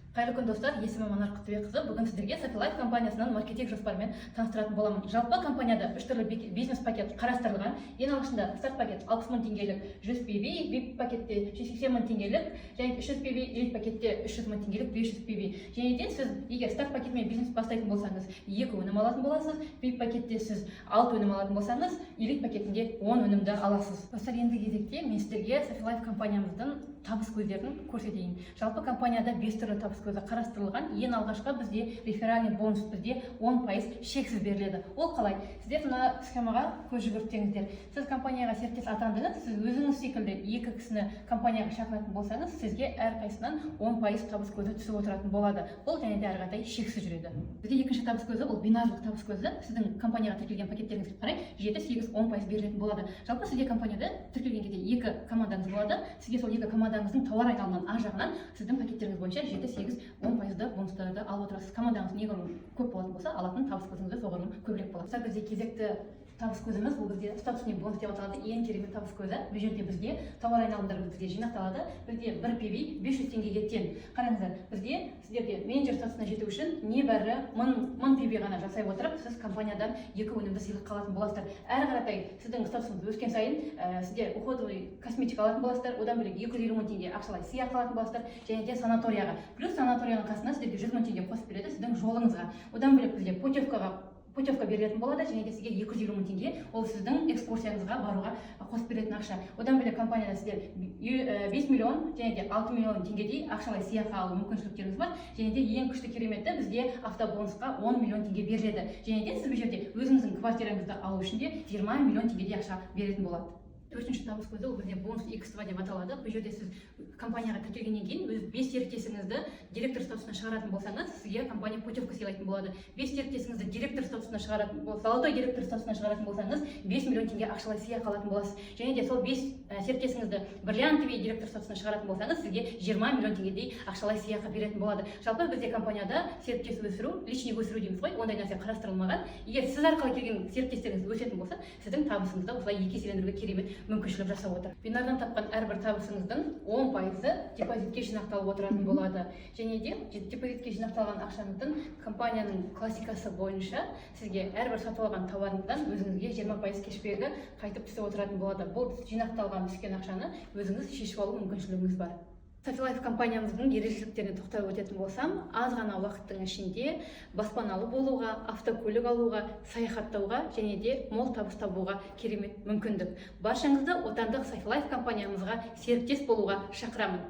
Қайырлы күн достар, есімім Анар Құттыбекқызы. Бүгін сіздерге Софилайф компаниясынан маркетинг жоспарымен таныстыратын боламын. Жалпы компанияда 3 түрлі бизнес пакет қарастырылған. Ең алғашында старт пакет 60 мың теңгелік 100 PV, VIP пакетте 180 мың теңгелік, және 300 PV, элит пакетте 300 мың теңгелік 500 PV. Және де сіз егер старт пакетмен бизнес бастайтын болсаңыз, 2 өнім алатын боласыз. VIP пакетте сіз 6 өнім алатын болсаңыз, элит пакетінде 10 өнімді аласыз. Достар, ендігі кезекте мен сіздерге Софилайф компаниямыздың табыс көздерін көрсетейін. Жалпы компанияда 5 түрлі табыс көзі қарастырылған. Ең алғашқы бізде реферальный бонус бізде 10% шексіз беріледі. Ол қалай? Сіздер мына схемаға көз жүгіртсеңіздер. Сіз компанияға серіктес атандыңыз, сіз өзіңіз секілді 2 кісіні компанияға шақыратын болсаңыз, сізге әрқайсынан 10% табыс көзі түсіп отыратын болады. Ол және де әрқадай шексіз жүреді. Бізде екінші табыс көзі ол бинарлық табыс көзі. Сіздің компанияға тіркелген пакеттеріңізге қарай 7-8-10% берілетін болады. Жалпы сізге компанияда тіркелген кезде 2 командаңыз болады. Сізге сол 2 командаңыздың тауар айналымынан ар жағынан сіздің пакеттеріңіз бойынша 7-8-10% бонустарды алып отырасыз. Командаңыз неғұрлым көп болатын болса, алатын табыс көзіңіз де соғұрлым көбірек болады. Бізде кезекті табыс көзіміз бұл бізде статусный бонус деп аталады. Ең керемет табыс көзі. Бұл жерде бізде тауар айналымдары бізде жинақталады. Бізде 1 PV 500 теңгеге тең. Қараңыздар, бізде сіздерде менеджер статусына жету үшін небәрі 1000 PV ғана жасай отырып, сіз компаниядан 2 өнімді сыйлыққа алатын боласыздар. Әрі қаратай сіздің статусыңыз өскен сайын, сіздер уходовый косметика алатын боласыздар. Одан бөлек 250 мың теңге ақшалай сыйақы алатын боласыздар. Және де санаторияға. Плюс санаторияның қасына сіздерге 100 мың теңге қосып береді сіздің жолыңызға. Одан бөлек бізде путевка берілетін болады, және де сізге 250 мың теңге ол сіздің экскурсияңызға баруға қосып беретін ақша. Одан бөлек компанияда сіздер 5 миллион және де 6 миллион теңгедей ақшалай сыйақы алу мүмкіншіліктеріңіз бар. Және де ең күшті кереметі бізде автобонусқа 10 миллион теңге беріледі. Және де сіз бұл жерде өзіңіздің квартираңызды алу үшін де 20 миллион теңгедей ақша беретін болады. Төртінші табыс көзі ол бізде бонус X2 деп аталады. Бұл жерде сіз компанияға тіркелгеннен кейін өз 5 серіктесіңізді директор статусына шығаратын болсаңыз, сізге компания путевка сыйлайтын болады. 5 серіктесіңізді директор статусына шығаратын болсаңыз, золотой директор статусына шығаратын болсаңыз, 5 миллион теңге ақшалай сыйақы алатын боласыз. Және де сол 5 серіктесіңізді бриллиантовый директор статусына шығаратын болсаңыз, сізге 20 миллион теңгедей ақшалай сыйақы беретін болады. Жалпы бізде компанияда серіктес өсіру, личный өсіру дейміз ғой, ондай нәрсе қарастырылмаған. Егер сіз арқылы келген серіктестеріңіз өсетін болса, сіздің табысыңызды осылай 2 еселендіруге керемет мүмкіншілік жасап отыр. Бинардан тапқан әрбір табысыңыздың 10%-ы депозитке жинақталып отыратын болады. Және де депозитке жинақталған ақшаңыздың компанияның классикасы бойынша сізге әрбір сатып алған тауарыңыздан өзіңізге 20% кешбегі қайтып түсіп отыратын болады. Бұл жинақталған түскен ақшаны өзіңіз шешіп алу мүмкіншілігіңіз бар. Софилайф компаниямыздың ерекшеліктеріне тоқталып өтетін болсам, аз ғана уақыттың ішінде баспаналы болуға, автокөлік алуға, саяхаттауға және де мол табыс табуға керемет мүмкіндік. Баршаңызды отандық Софилайф компаниямызға серіктес болуға шақырамын.